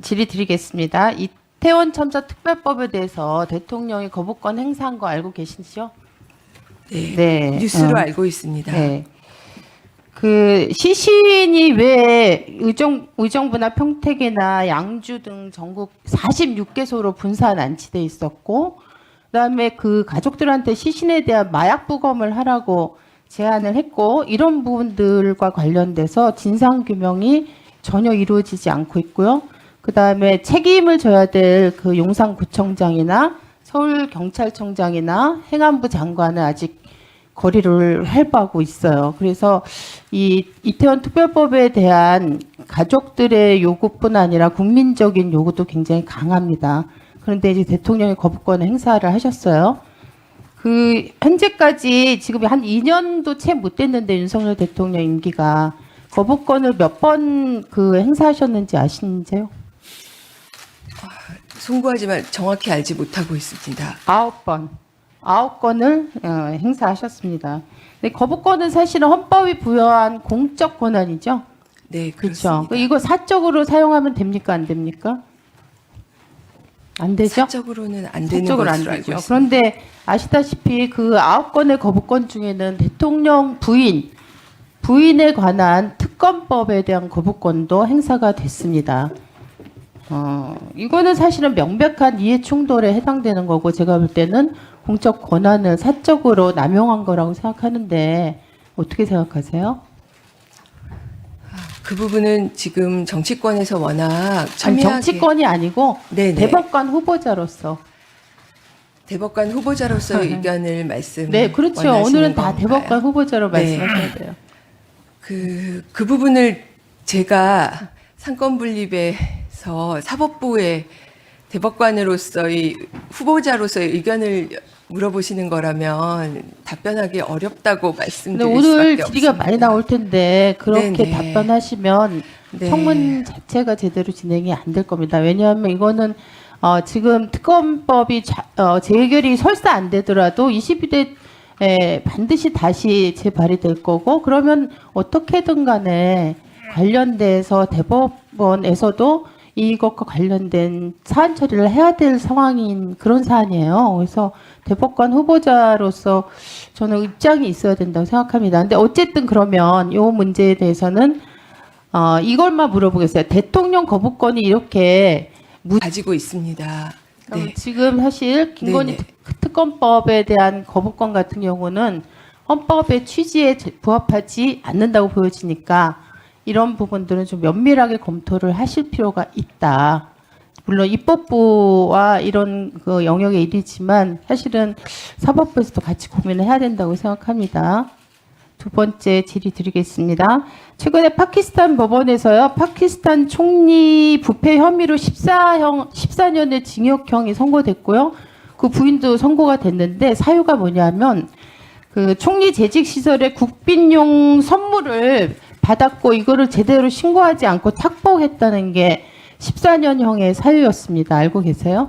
질의 드리겠습니다. 이태원 참사 특별법에 대해서 대통령이 거부권 행사한 거 알고 계시죠? 네, 네. 뉴스로 알고 있습니다. 네. 시신이 왜 의정부나 평택이나 양주 등 전국 46개소로 분산 안치돼 있었고, 그다음에 그 가족들한테 시신에 대한 마약 부검을 하라고 제안을 했고, 이런 부분들과 관련돼서 진상 규명이 전혀 이루어지지 않고 있고요. 그다음에 책임을 져야 될 그 용산구청장이나 서울경찰청장이나 행안부 장관은 아직 거리를 활보하고 있어요. 그래서 이 이태원 특별법에 대한 가족들의 요구뿐 아니라 국민적인 요구도 굉장히 강합니다. 그런데 이제 대통령이 거부권 행사를 하셨어요. 현재까지 지금 한 2년도 채 못 됐는데 윤석열 대통령 임기가 거부권을 몇 번 행사하셨는지 아시는지요? 송구하지만 정확히 알지 못하고 있습니다. 9건을 행사하셨습니다. 근데 거부권은 사실은 헌법이 부여한 공적 권한이죠. 네, 그렇죠. 그렇습니다. 이거 사적으로 사용하면 됩니까, 안 됩니까? 안 되죠? 사적으로는 안 되는 사적으로 안 것으로 알고 되죠. 있습니다. 그런데 아시다시피 그 9건의 거부권 중에는 대통령 부인에 관한 특검법에 대한 거부권도 행사가 됐습니다. 이거는 사실은 명백한 이해 충돌에 해당되는 거고, 제가 볼 때는 공적 권한을 사적으로 남용한 거라고 생각하는데 어떻게 생각하세요? 그 부분은 지금 정치권에서 워낙 아니, 첨예하게 정치권이 아니고 네네. 대법관 후보자로서. 대법관 후보자로서의 의견을 말씀. 네, 그렇죠. 원하시는 오늘은 다 건가요? 대법관 후보자로 네. 말씀하셔야 돼요. 그 부분을 제가 상권분립에서 사법부의 대법관으로서의 후보자로서의 의견을 물어보시는 거라면 답변하기 어렵다고 근데 말씀드릴 오늘 수밖에 질의가 없습니다. 많이 나올 텐데 그렇게 네네. 답변하시면 네. 청문 자체가 제대로 진행이 안 될 겁니다. 왜냐하면 이거는 지금 특검법이 재결이 설사 안 되더라도 22대에 반드시 다시 재발이 될 거고, 그러면 어떻게든 간에 관련돼서 대법원에서도 이것과 관련된 사안 처리를 해야 될 상황인 그런 사안이에요. 그래서 대법관 후보자로서 저는 입장이 있어야 된다고 생각합니다. 근데 어쨌든 그러면 이 문제에 대해서는 이걸만 물어보겠어요. 대통령 거부권이 이렇게 가지고 있습니다. 네. 지금 사실 김건희 네네. 특검법에 대한 거부권 같은 경우는 헌법의 취지에 부합하지 않는다고 보여지니까 이런 부분들은 좀 면밀하게 검토를 하실 필요가 있다. 물론 입법부와 이런 그 영역의 일이지만 사실은 사법부에서도 같이 고민을 해야 된다고 생각합니다. 두 번째 질의 드리겠습니다. 최근에 파키스탄 법원에서요, 파키스탄 총리 부패 혐의로 14년의 징역형이 선고됐고요. 그 부인도 선고가 됐는데 사유가 뭐냐면 그 총리 재직 시절에 국빈용 선물을 받았고 이거를 제대로 신고하지 않고 착복했다는 게 14년형의 사유였습니다. 알고 계세요?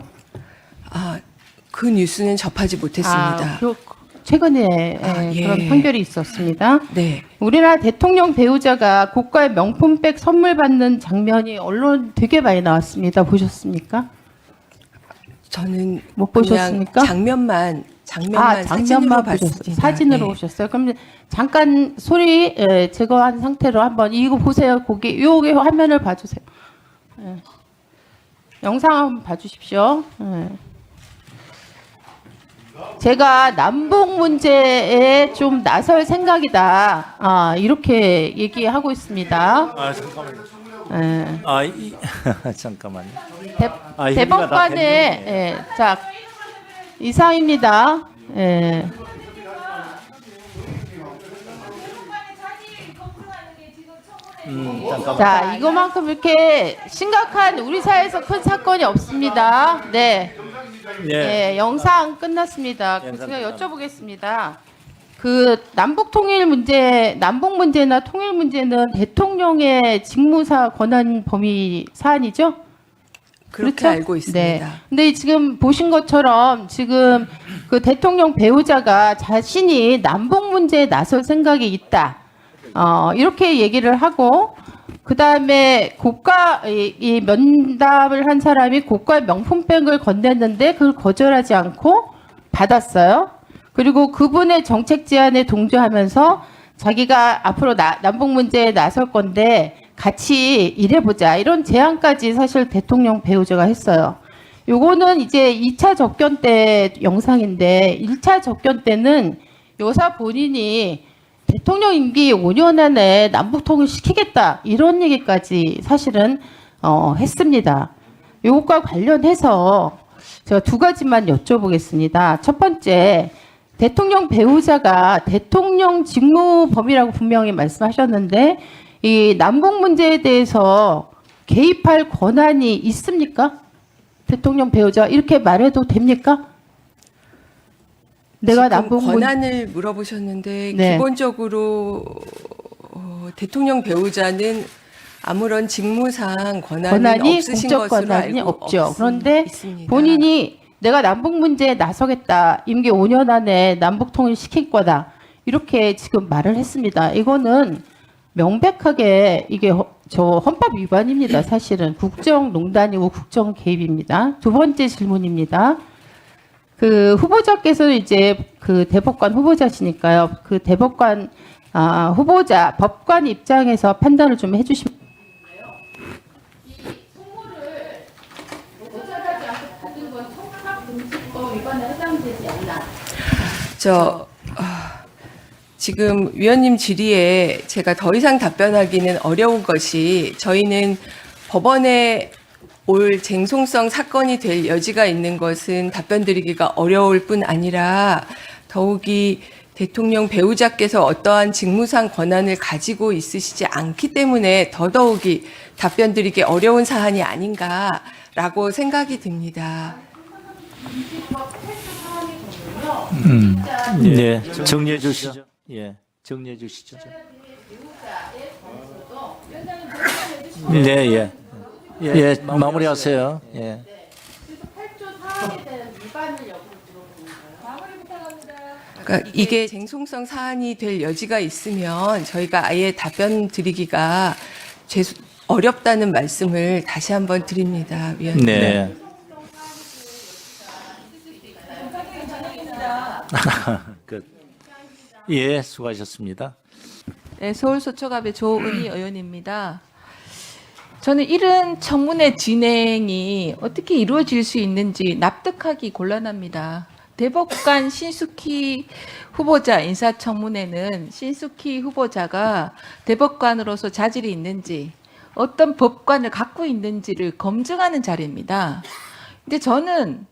그 뉴스는 접하지 못했습니다. 최근에 예. 그런 판결이 있었습니다. 네. 우리나라 대통령 배우자가 고가의 명품백 선물 받는 장면이 언론 되게 많이 나왔습니다. 보셨습니까? 저는 못 그냥 보셨습니까? 장면만 사진으로 봤습니다. 사진으로 네. 오셨어요. 그럼 잠깐 소리 제거한 상태로 한번 이거 보세요. 거기 요게 화면을 봐주세요. 영상 한번 봐주십시오. 제가 남북 문제에 좀 나설 생각이다. 이렇게 얘기하고 있습니다. 잠깐만요. 잠깐만요. 대법관의 자 이상입니다. 잠깐만. 자, 이거만큼 이렇게 심각한 우리 사회에서 큰 사건이 없습니다. 네. 예. 영상 끝났습니다. 영상 제가 여쭤보겠습니다. 그 남북 문제나 통일 문제는 대통령의 직무사 권한 범위 사안이죠? 그렇게 그렇죠? 알고 있습니다. 네. 근데 지금 보신 것처럼 지금 그 대통령 배우자가 자신이 남북 문제에 나설 생각이 있다. 이렇게 얘기를 하고 그 다음에 고가 이 면담을 한 사람이 고가 명품백을 건넸는데 그걸 거절하지 않고 받았어요. 그리고 그분의 정책 제안에 동조하면서 자기가 앞으로 남북 문제에 나설 건데 같이 일해보자 이런 제안까지 사실 대통령 배우자가 했어요. 요거는 이제 2차 접견 때 영상인데 1차 접견 때는 여사 본인이 대통령 임기 5년 안에 남북통일 시키겠다 이런 얘기까지 사실은 했습니다. 이것과 관련해서 제가 두 가지만 여쭤보겠습니다. 첫 번째, 대통령 배우자가 대통령 직무 범위라고 분명히 말씀하셨는데 이 남북 문제에 대해서 개입할 권한이 있습니까? 대통령 배우자 이렇게 말해도 됩니까? 내가 지금 남북 권한을 물어보셨는데 네. 기본적으로 대통령 배우자는 아무런 직무상 권한은 없으신 공적 것으로 권한이 알고 없죠. 그런데 있습니다. 본인이 내가 남북 문제에 나서겠다. 임기 5년 안에 남북 통일 시킬 거다. 이렇게 지금 말을 했습니다. 이거는 명백하게 이게 저 헌법 위반입니다. 사실은 국정농단이고 국정 개입입니다. 두 번째 질문입니다. 그 후보자께서 이제 그 대법관 후보자시니까요. 그 대법관 후보자 법관 입장에서 판단을 좀 해주시면. 지금 위원님 질의에 제가 더 이상 답변하기는 어려운 것이 저희는 법원에 올 쟁송성 사건이 될 여지가 있는 것은 답변드리기가 어려울 뿐 아니라 더욱이 대통령 배우자께서 어떠한 직무상 권한을 가지고 있으시지 않기 때문에 더더욱이 답변드리기 어려운 사안이 아닌가라고 생각이 듭니다. 네, 정리해 주시죠. 예, 정리해 주시죠. 네, 예. 예, 마무리하세요. 예. 그러니까 이게 쟁송성 사안이 될 여지가 있으면 저희가 아예 답변 드리기가 어렵다는 말씀을 다시 한번 드립니다, 위원님. 네. 끝. 예, 수고하셨습니다. 네, 서울서초갑의 조은희 의원입니다. 저는 이런 청문회 진행이 어떻게 이루어질 수 있는지 납득하기 곤란합니다. 대법관 신숙희 후보자 인사청문회는 신숙희 후보자가 대법관으로서 자질이 있는지 어떤 법관을 갖고 있는지를 검증하는 자리입니다. 근데 저는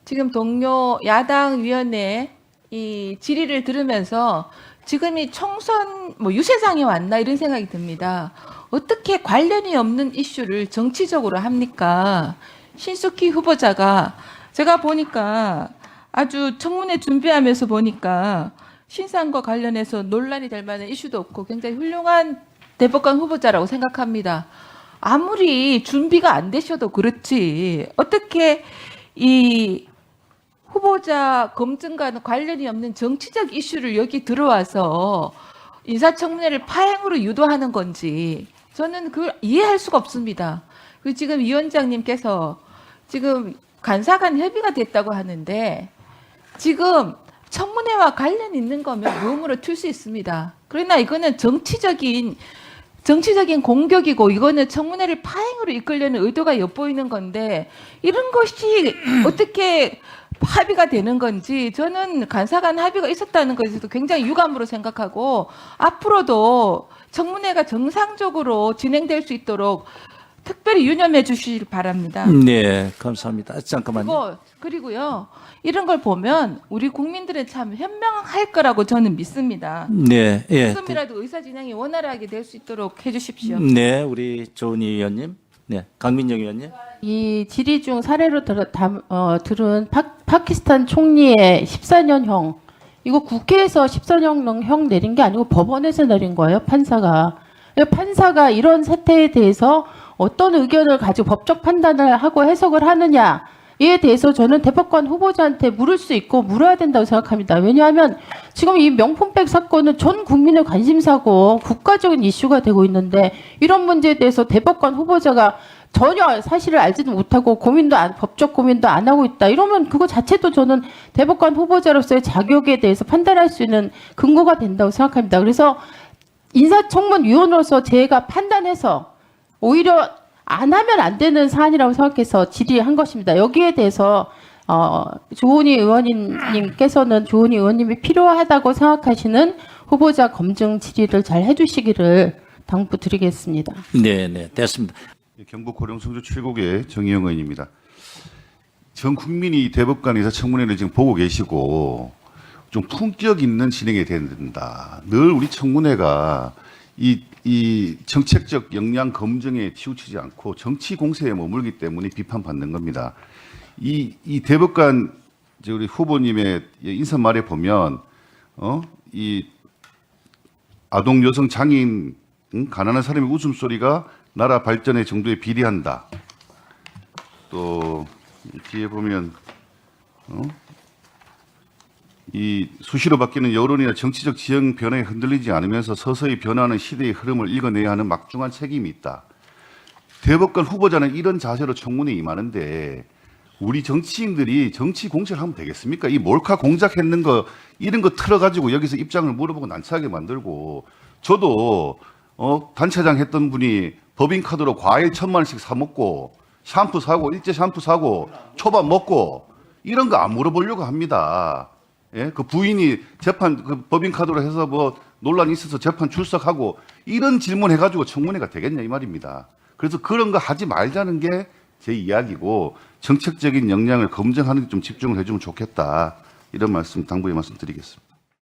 지금 동료 야당 위원회 이 질의를 들으면서 지금이 총선 유세장에 왔나 이런 생각이 듭니다. 어떻게 관련이 없는 이슈를 정치적으로 합니까? 신숙희 후보자가 제가 보니까 아주 청문회 준비하면서 보니까 신상과 관련해서 논란이 될 만한 이슈도 없고 굉장히 훌륭한 대법관 후보자라고 생각합니다. 아무리 준비가 안 되셔도 그렇지 어떻게 이 후보자 검증과는 관련이 없는 정치적 이슈를 여기 들어와서 인사청문회를 파행으로 유도하는 건지 저는 그걸 이해할 수가 없습니다. 그리고 지금 위원장님께서 지금 간사간 협의가 됐다고 하는데 지금 청문회와 관련 있는 거면 무음으로 튈 수 있습니다. 그러나 이거는 정치적인 공격이고 이거는 청문회를 파행으로 이끌려는 의도가 엿보이는 건데 이런 것이 어떻게 합의가 되는 건지 저는 간사간 합의가 있었다는 것에도 굉장히 유감으로 생각하고 앞으로도 청문회가 정상적으로 진행될 수 있도록 특별히 유념해 주시길 바랍니다. 네, 감사합니다. 잠깐만요. 그리고요 이런 걸 보면 우리 국민들은 참 현명할 거라고 저는 믿습니다. 네, 예. 조금이라도 의사 진행이 원활하게 될 수 있도록 해주십시오. 네, 우리 조은희 의원님. 네, 강민정 의원님. 이 질의 중 사례로 들은 파키스탄 총리의 14년형 이거 국회에서 14년형 내린 게 아니고 법원에서 내린 거예요, 판사가. 판사가 이런 사태에 대해서 어떤 의견을 가지고 법적 판단을 하고 해석을 하느냐 이에 대해서 저는 대법관 후보자한테 물을 수 있고 물어야 된다고 생각합니다. 왜냐하면 지금 이 명품백 사건은 전 국민의 관심사고 국가적인 이슈가 되고 있는데 이런 문제에 대해서 대법관 후보자가 전혀 사실을 알지도 못하고 법적 고민도 안 하고 있다. 이러면 그거 자체도 저는 대법관 후보자로서의 자격에 대해서 판단할 수 있는 근거가 된다고 생각합니다. 그래서 인사청문위원으로서 제가 판단해서 오히려 안 하면 안 되는 사안이라고 생각해서 질의한 것입니다. 여기에 대해서 조은희 의원님께서는 조은희 의원님이 필요하다고 생각하시는 후보자 검증 질의를 잘 해주시기를 당부드리겠습니다. 네, 됐습니다. 경북 고령성주 7구의 정의영 의원입니다. 전 국민이 대법관 인사청문회를 지금 보고 계시고 좀 품격 있는 진행이 돼야 된다. 늘 우리 청문회가 이 정책적 역량 검증에 치우치지 않고 정치 공세에 머물기 때문에 비판받는 겁니다. 이 대법관 우리 후보님의 인사말에 보면 이 아동 여성 장애인 가난한 사람의 웃음소리가 나라 발전의 정도에 비례한다. 또 뒤에 보면 이 수시로 바뀌는 여론이나 정치적 지형 변화에 흔들리지 않으면서 서서히 변화하는 시대의 흐름을 읽어내야 하는 막중한 책임이 있다. 대법관 후보자는 이런 자세로 청문회에 임하는데 우리 정치인들이 정치 공세를 하면 되겠습니까? 이 몰카 공작했는 거 이런 거 틀어가지고 여기서 입장을 물어보고 난처하게 만들고 저도 단체장 했던 분이 법인카드로 과일 1,000만 원씩 사 먹고 샴푸 사고 일제 샴푸 사고 초밥 먹고 이런 거 안 물어보려고 합니다. 예? 그 부인이 재판 그 법인카드로 해서 뭐 논란이 있어서 재판 출석하고 이런 질문 해가지고 청문회가 되겠냐 이 말입니다. 그래서 그런 거 하지 말자는 게 제 이야기고 정책적인 역량을 검증하는 데 좀 집중을 해주면 좋겠다 이런 말씀 당부의 말씀 드리겠습니다.